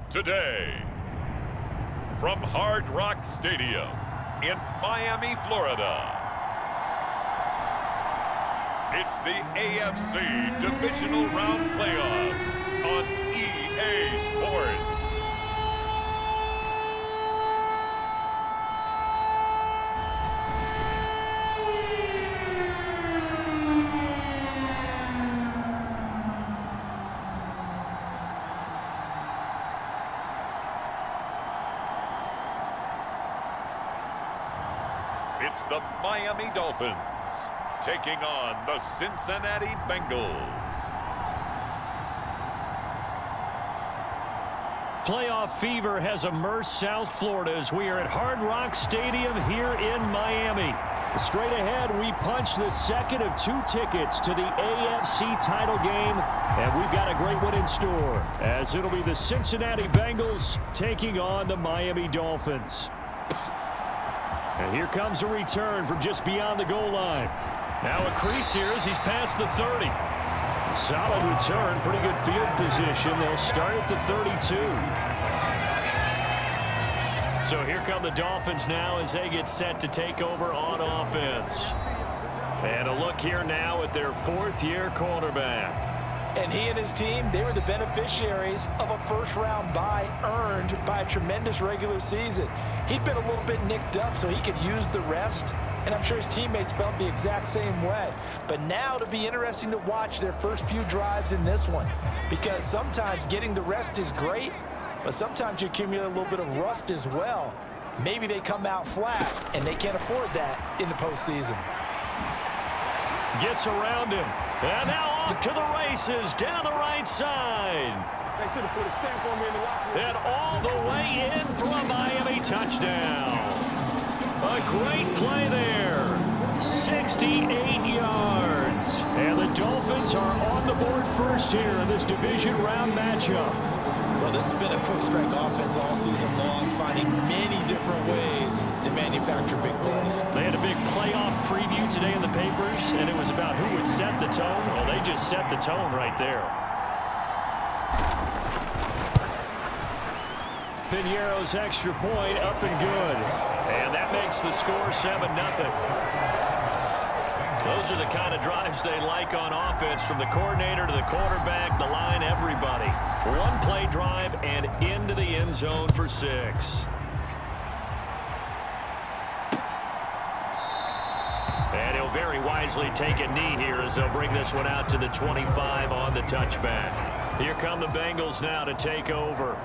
Today, from Hard Rock Stadium in Miami, Florida, it's the AFC Divisional Round Playoffs on EA Sports. It's the Miami Dolphins taking on the Cincinnati Bengals. Playoff fever has immersed South Florida as we are at Hard Rock Stadium here in Miami. Straight ahead, we punch the second of 2 tickets to the AFC title game, and we've got a great one in store, as it'll be the Cincinnati Bengals taking on the Miami Dolphins. And here comes a return from just beyond the goal line. Now a crease here as he's past the 30. Solid return, pretty good field position. They'll start at the 32. So here come the Dolphins now as they get set to take over on offense. And a look here now at their 4th-year quarterback. And he and his team, they were the beneficiaries of a first-round bye earned by a tremendous regular season. He'd been a little bit nicked up, so he could use the rest. And I'm sure his teammates felt the exact same way. But now it'll be interesting to watch their first few drives in this one. Because sometimes getting the rest is great, but sometimes you accumulate a little bit of rust as well. Maybe they come out flat, and they can't afford that in the postseason. Gets around him. And now off to the races down the right side. They should have put a stamp on me in the locker room. And all the way in for a Miami touchdown. A great play there. 68 yards. And the Dolphins are on the board first here in this division round matchup. Well, this has been a quick strike offense all season long, finding many different ways to manufacture big plays. They had a big playoff preview today in the papers, and it was about who would set the tone. Well, they just set the tone right there. Piñeiro's extra point up and good. And that makes the score 7-0. Those are the kind of drives they like on offense, from the coordinator to the quarterback, the line, everybody. One-play drive and into the end zone for 6. And he'll very wisely take a knee here as they'll bring this one out to the 25 on the touchback. Here come the Bengals now to take over.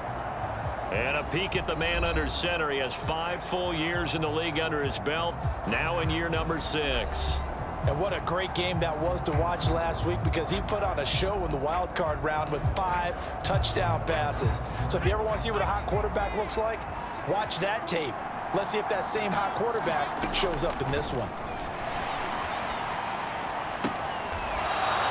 And a peek at the man under center. He has 5 full years in the league under his belt, now in year number 6. And what a great game that was to watch last week, because he put on a show in the wild card round with 5 touchdown passes. So if you ever want to see what a hot quarterback looks like, watch that tape. Let's see if that same hot quarterback shows up in this one.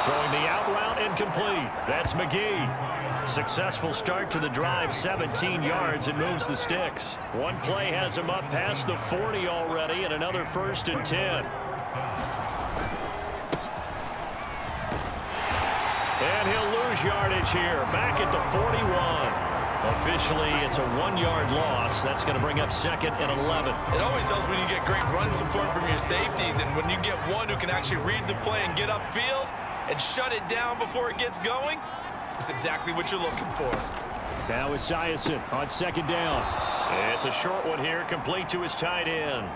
Throwing the out route incomplete. That's McGee. Successful start to the drive, 17 yards, and moves the sticks. One play has him up past the 40 already, and another 1st and 10. And he'll lose yardage here, back at the 41. Officially, it's a 1-yard loss. That's going to bring up 2nd and 11. It always helps when you get great run support from your safeties, and when you get one who can actually read the play and get upfield and shut it down before it gets going, it's exactly what you're looking for. Now Esiason on 2nd down. It's a short one here, complete to his tight end.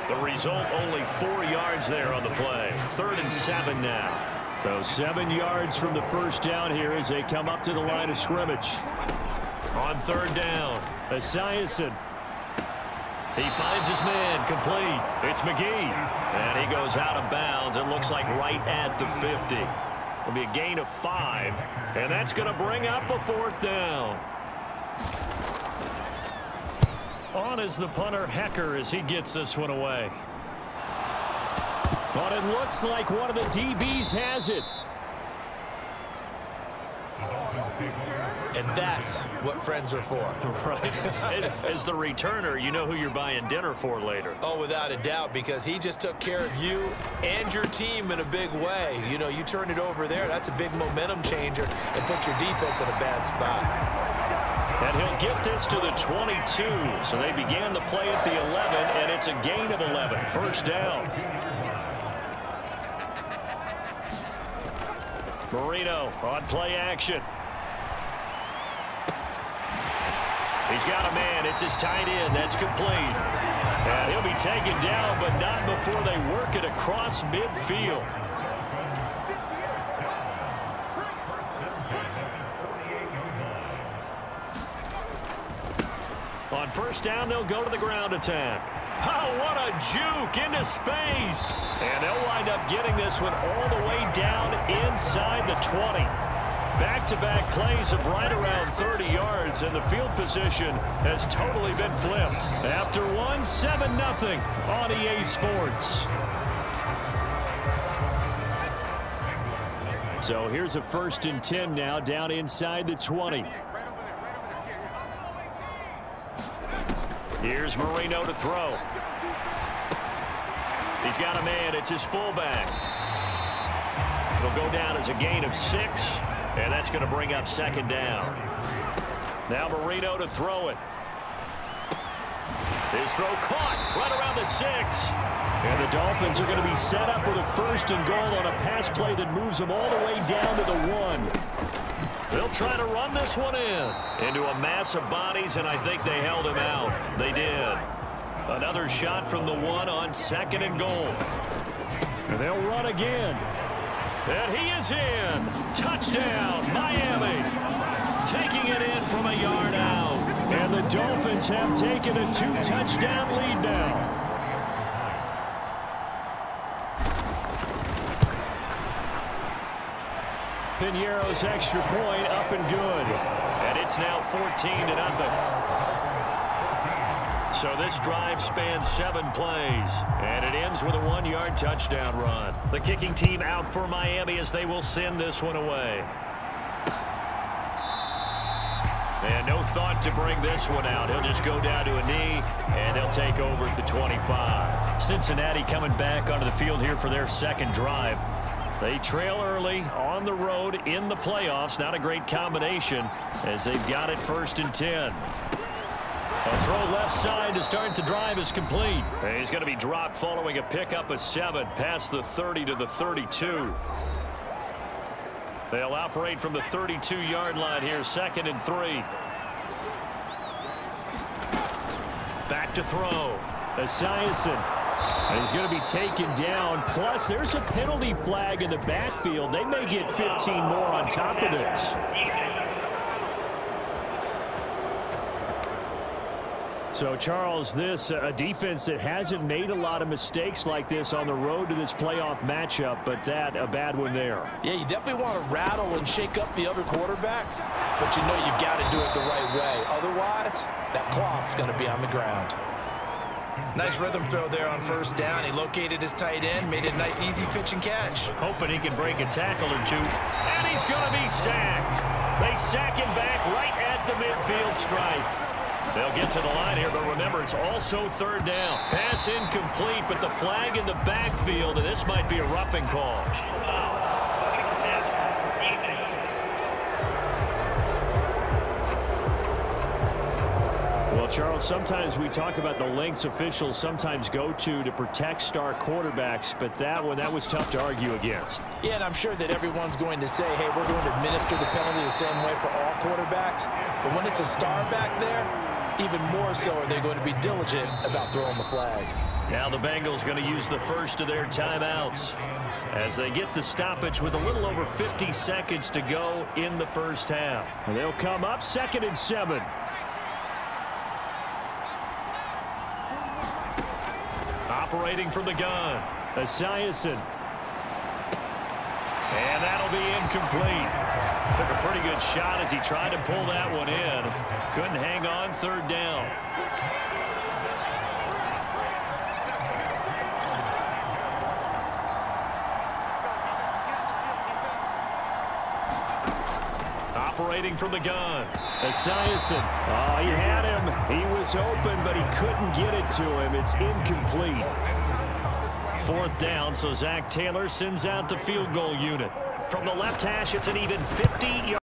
The result, only 4 yards there on the play. 3rd and 7 now. So 7 yards from the first down here as they come up to the line of scrimmage. On 3rd down, Esiason. He finds his man, complete. It's McGee. And he goes out of bounds. It looks like right at the 50. It'll be a gain of 5. And that's going to bring up a 4th down. On is the punter, Hecker, as he gets this one away. But it looks like one of the DBs has it. And that's what friends are for. Right. As the returner, you know who you're buying dinner for later. Oh, without a doubt, because he just took care of you and your team in a big way. You know, you turn it over there, that's a big momentum changer and put your defense in a bad spot. And he'll get this to the 22. So they began the play at the 11, and it's a gain of 11. First down. Marino on play action. He's got a man. It's his tight end. That's complete. And he'll be taken down, but not before they work it across midfield. On first down, they'll go to the ground attack. Oh, what a juke into space. And they'll wind up getting this one all the way down inside the 20. Back-to-back plays of right around 30 yards, and the field position has totally been flipped. After one, 7-0 on EA Sports. So here's a 1st and 10 now, down inside the 20. Here's Marino to throw. He's got a man. It's his fullback. It'll go down as a gain of 6, and that's going to bring up 2nd down. Now Marino to throw it. His throw caught right around the 6. And the Dolphins are going to be set up with a 1st and goal on a pass play that moves them all the way down to the 1. They'll try to run this one into a mass of bodies, and I think they held him out. They did. Another shot from the 1 on 2nd and goal. And they'll run again. And he is in. Touchdown, Miami. Taking it in from a yard out. And the Dolphins have taken a 2-touchdown lead now. Piñeiro's extra point up and good. And it's now 14-0. So this drive spans 7 plays, and it ends with a 1-yard touchdown run. The kicking team out for Miami as they will send this one away. And no thought to bring this one out. He'll just go down to a knee, and they'll take over at the 25. Cincinnati coming back onto the field here for their 2nd drive. They trail early on the road in the playoffs. Not a great combination as they've got it 1st and 10. A throw left side to start the drive is complete. And he's going to be dropped following a pickup of 7 past the 30 to the 32. They'll operate from the 32-yard line here, 2nd and 3. Back to throw. Esiason. And he's going to be taken down. Plus, there's a penalty flag in the backfield. They may get 15 more on top of this. So, Charles, this a defense that hasn't made a lot of mistakes like this on the road to this playoff matchup, but that a bad one there. Yeah, you definitely want to rattle and shake up the other quarterback, but you know you've got to do it the right way. Otherwise, that cloth's going to be on the ground. Nice rhythm throw there on 1st down. He located his tight end, made it a nice, easy pitch and catch. Hoping he can break a tackle or 2. And he's going to be sacked. They sack him back right at the midfield stripe. They'll get to the line here, but remember, it's also 3rd down. Pass incomplete, but the flag in the backfield, and this might be a roughing call. Well, Charles, sometimes we talk about the lengths officials sometimes go to protect star quarterbacks, but that was tough to argue against. Yeah, and I'm sure that everyone's going to say, hey, we're going to administer the penalty the same way for all quarterbacks. But when it's a star back there, even more so are they going to be diligent about throwing the flag. Now the Bengals going to use the first of their timeouts as they get the stoppage with a little over 50 seconds to go in the 1st half. And they'll come up 2nd and 7. Operating from the gun, Esiason. And that'll be incomplete. Took a pretty good shot as he tried to pull that one in. Couldn't hang on, 3rd down. Operating from the gun. Esiason. Oh, he had him. He was open, but he couldn't get it to him. It's incomplete. 4th down, so Zach Taylor sends out the field goal unit. From the left hash, it's an even 50-yard.